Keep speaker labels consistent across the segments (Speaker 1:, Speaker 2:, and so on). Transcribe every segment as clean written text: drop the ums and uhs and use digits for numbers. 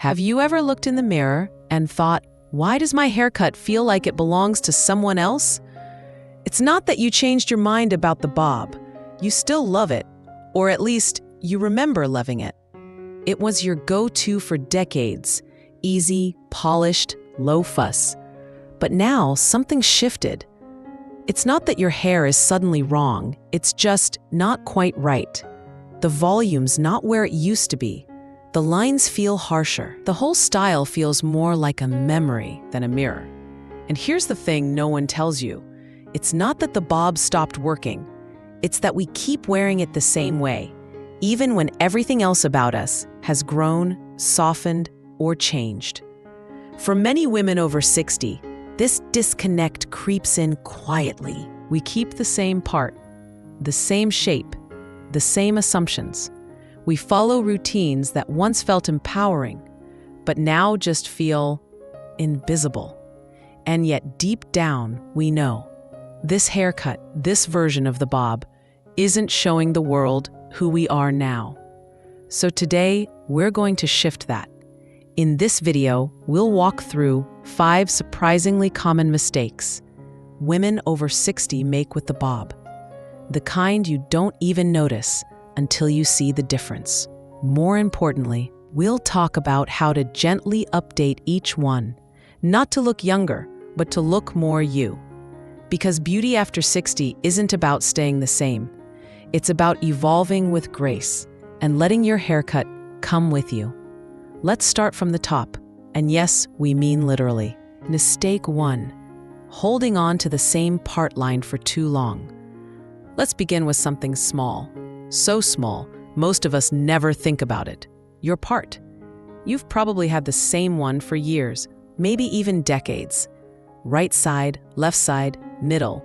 Speaker 1: Have you ever looked in the mirror and thought, why does my haircut feel like it belongs to someone else? It's not that you changed your mind about the bob. You still love it, or at least you remember loving it. It was your go-to for decades, easy, polished, low fuss. But now something shifted. It's not that your hair is suddenly wrong, it's just not quite right. The volume's not where it used to be. The lines feel harsher. The whole style feels more like a memory than a mirror. And here's the thing no one tells you. It's not that the bob stopped working. It's that we keep wearing it the same way, even when everything else about us has grown, softened, or changed. For many women over 60, this disconnect creeps in quietly. We keep the same part, the same shape, the same assumptions. We follow routines that once felt empowering, but now just feel invisible. And yet deep down, we know this haircut, this version of the bob, isn't showing the world who we are now. So today, we're going to shift that. In this video, we'll walk through 5 surprisingly common mistakes women over 60 make with the bob. The kind you don't even notice until you see the difference. More importantly, we'll talk about how to gently update each one, not to look younger, but to look more you. Because beauty after 60 isn't about staying the same. It's about evolving with grace and letting your haircut come with you. Let's start from the top. And yes, we mean literally. Mistake 1. Holding on to the same part line for too long. Let's begin with something small. So small, most of us never think about it. Your part. You've probably had the same one for years, maybe even decades. Right side, left side, middle.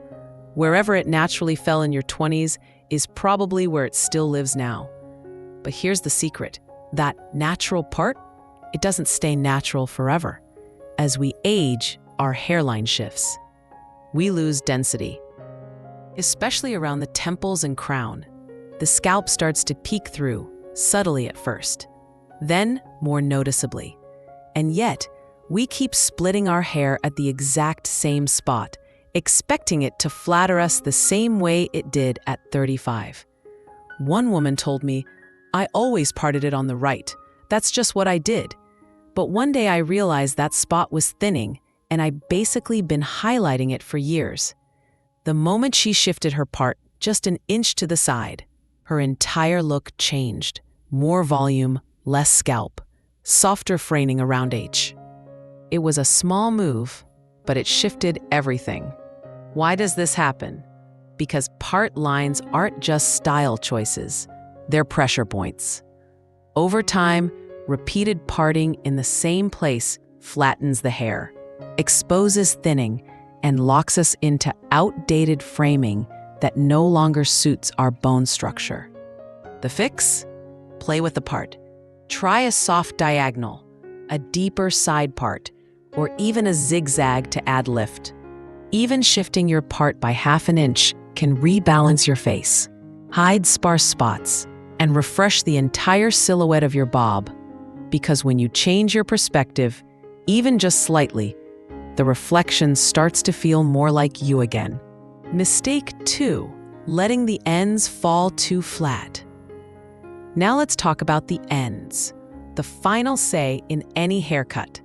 Speaker 1: Wherever it naturally fell in your 20s is probably where it still lives now. But here's the secret. That natural part, it doesn't stay natural forever. As we age, our hairline shifts. We lose density, especially around the temples and crown. The scalp starts to peek through, subtly at first, then more noticeably. And yet, we keep splitting our hair at the exact same spot, expecting it to flatter us the same way it did at 35. One woman told me, "I always parted it on the right. That's just what I did." But one day I realized that spot was thinning, and I'd basically been highlighting it for years. The moment she shifted her part just an inch to the side, her entire look changed. More volume, less scalp, softer framing around H. It was a small move, but it shifted everything. Why does this happen? Because part lines aren't just style choices, they're pressure points. Over time, repeated parting in the same place flattens the hair, exposes thinning, and locks us into outdated framing that no longer suits our bone structure. The fix? Play with the part. Try a soft diagonal, a deeper side part, or even a zigzag to add lift. Even shifting your part by half an inch can rebalance your face, hide sparse spots, and refresh the entire silhouette of your bob. Because when you change your perspective, even just slightly, the reflection starts to feel more like you again. Mistake 2, letting the ends fall too flat. Now let's talk about the ends, the final say in any haircut.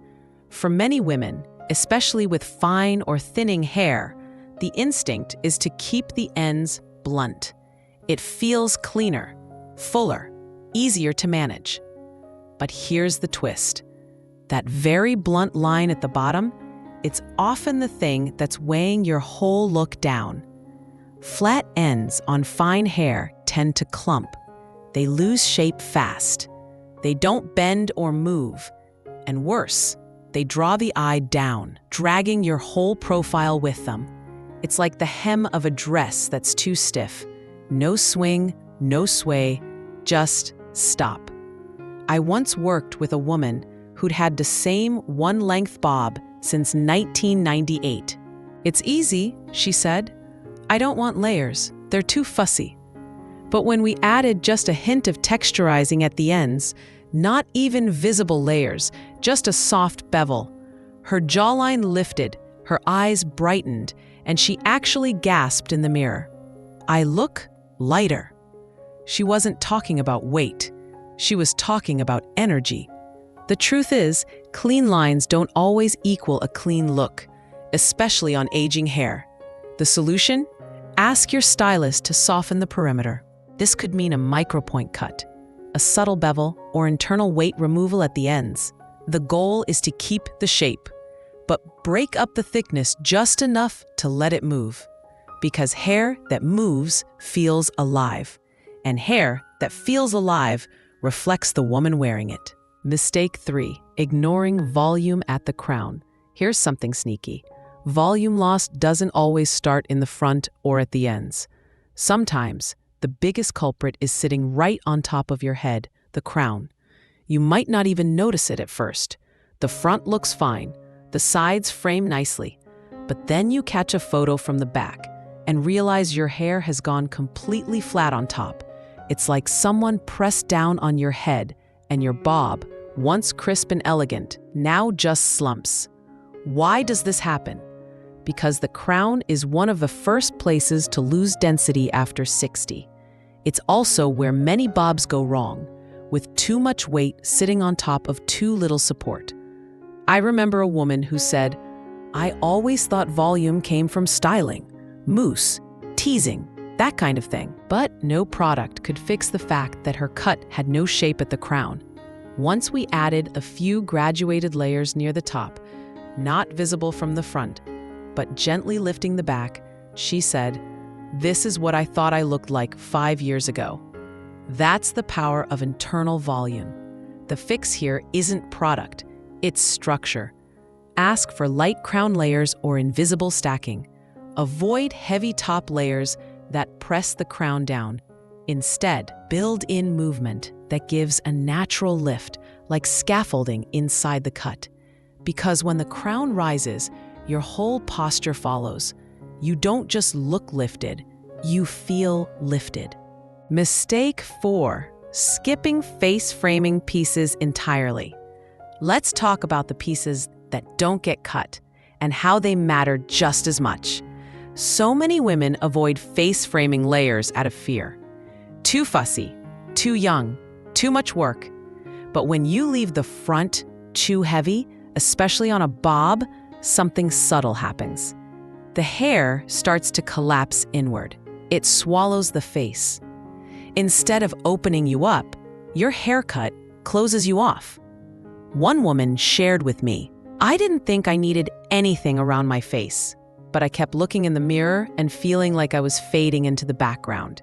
Speaker 1: For many women, especially with fine or thinning hair, the instinct is to keep the ends blunt. It feels cleaner, fuller, easier to manage. But here's the twist. That very blunt line at the bottom, it's often the thing that's weighing your whole look down. Flat ends on fine hair tend to clump. They lose shape fast. They don't bend or move. And worse, they draw the eye down, dragging your whole profile with them. It's like the hem of a dress that's too stiff. No swing, no sway, just stop. I once worked with a woman who'd had the same one-length bob since 1998. "It's easy," she said. "I don't want layers. They're too fussy." But when we added just a hint of texturizing at the ends, Not even visible layers, just a soft bevel. Her jawline lifted, her eyes brightened, and she actually gasped in the mirror. "I look lighter." She wasn't talking about weight. She was talking about energy. The truth is, clean lines don't always equal a clean look, especially on aging hair. The solution? Ask your stylist to soften the perimeter. This could mean a micropoint cut, a subtle bevel, or internal weight removal at the ends. The goal is to keep the shape, but break up the thickness just enough to let it move. Because hair that moves feels alive, and hair that feels alive reflects the woman wearing it. Mistake 3, ignoring volume at the crown. Here's something sneaky. Volume loss doesn't always start in the front or at the ends. Sometimes, the biggest culprit is sitting right on top of your head, the crown. You might not even notice it at first. The front looks fine, the sides frame nicely, but then you catch a photo from the back and realize your hair has gone completely flat on top. It's like someone pressed down on your head and your bob, once crisp and elegant, now just slumps. Why does this happen? Because the crown is one of the first places to lose density after 60. It's also where many bobs go wrong, with too much weight sitting on top of too little support. I remember a woman who said, "I always thought volume came from styling, mousse, teasing, that kind of thing." But no product could fix the fact that her cut had no shape at the crown. Once we added a few graduated layers near the top, not visible from the front, but gently lifting the back, she said, "This is what I thought I looked like 5 years ago." That's the power of internal volume. The fix here isn't product, it's structure. Ask for light crown layers or invisible stacking. Avoid heavy top layers that press the crown down. Instead, build in movement that gives a natural lift, like scaffolding inside the cut. Because when the crown rises, your whole posture follows. You don't just look lifted, you feel lifted. Mistake 4, skipping face framing pieces entirely. Let's talk about the pieces that don't get cut and how they matter just as much. So many women avoid face framing layers out of fear. Too fussy, too young, too much work. But when you leave the front too heavy, especially on a bob, something subtle happens. The hair starts to collapse inward. It swallows the face. Instead of opening you up, your haircut closes you off. One woman shared with me, "I didn't think I needed anything around my face, but I kept looking in the mirror and feeling like I was fading into the background."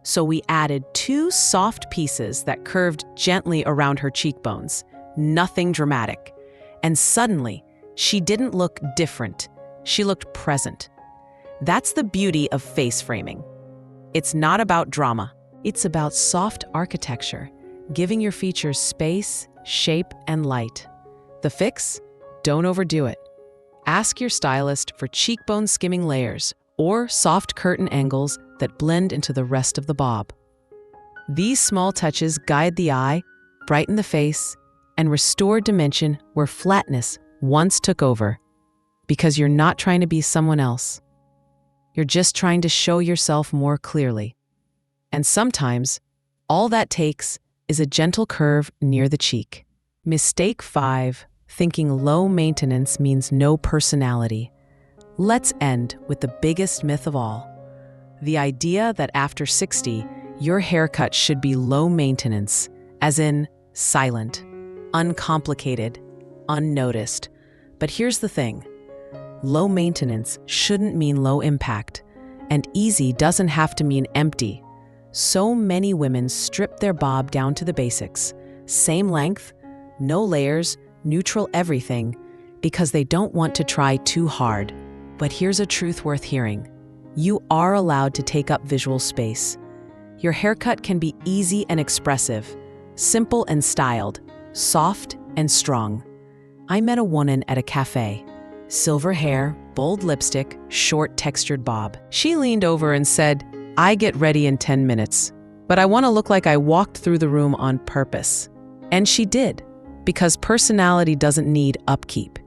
Speaker 1: So we added 2 soft pieces that curved gently around her cheekbones, nothing dramatic. And suddenly, she didn't look different. She looked present. That's the beauty of face framing. It's not about drama. It's about soft architecture, giving your features space, shape, and light. The fix? Don't overdo it. Ask your stylist for cheekbone skimming layers or soft curtain angles that blend into the rest of the bob. These small touches guide the eye, brighten the face, and restore dimension where flatness once took over. Because you're not trying to be someone else. You're just trying to show yourself more clearly. And sometimes, all that takes is a gentle curve near the cheek. Mistake 5, thinking low maintenance means no personality. Let's end with the biggest myth of all. The idea that after 60, your haircut should be low maintenance, as in silent, uncomplicated, unnoticed. But here's the thing. Low maintenance shouldn't mean low impact, and easy doesn't have to mean empty. So many women strip their bob down to the basics. Same length, no layers, neutral everything, because they don't want to try too hard. But here's a truth worth hearing. You are allowed to take up visual space. Your haircut can be easy and expressive, simple and styled, soft and strong. I met a woman at a cafe. Silver hair, bold lipstick, short textured bob. She leaned over and said, "I get ready in 10 minutes, but I want to look like I walked through the room on purpose." And she did, because personality doesn't need upkeep.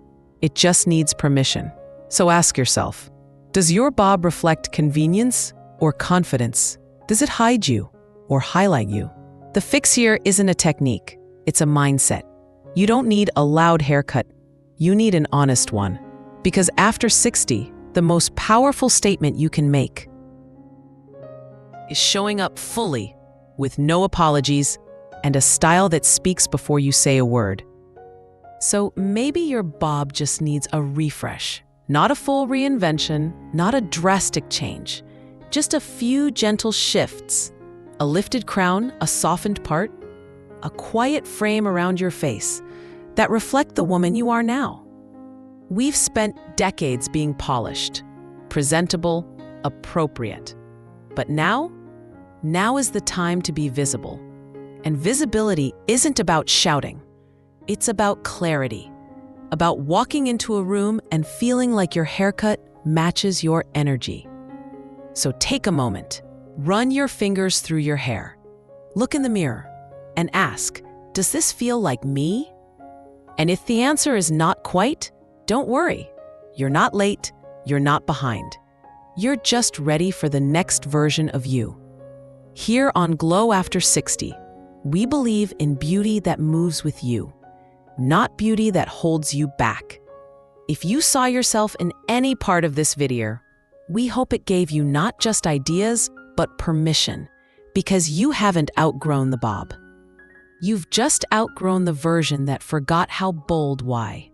Speaker 1: It just needs permission. So ask yourself, does your bob reflect convenience or confidence? Does it hide you or highlight you? The fix here isn't a technique, it's a mindset. You don't need a loud haircut, you need an honest one. Because after 60, the most powerful statement you can make is showing up fully, with no apologies, and a style that speaks before you say a word. So maybe your bob just needs a refresh. Not a full reinvention, not a drastic change. Just a few gentle shifts. A lifted crown, a softened part, a quiet frame around your face that reflect the woman you are now. We've spent decades being polished, presentable, appropriate. But now is the time to be visible. And visibility isn't about shouting. It's about clarity, about walking into a room and feeling like your haircut matches your energy. So take a moment, run your fingers through your hair, look in the mirror, and ask, does this feel like me? And if the answer is not quite, don't worry. You're not late, you're not behind. You're just ready for the next version of you. Here on Glow After 60, we believe in beauty that moves with you, not beauty that holds you back. If you saw yourself in any part of this video, we hope it gave you not just ideas, but permission, because you haven't outgrown the bob. You've just outgrown the version that forgot how bold why.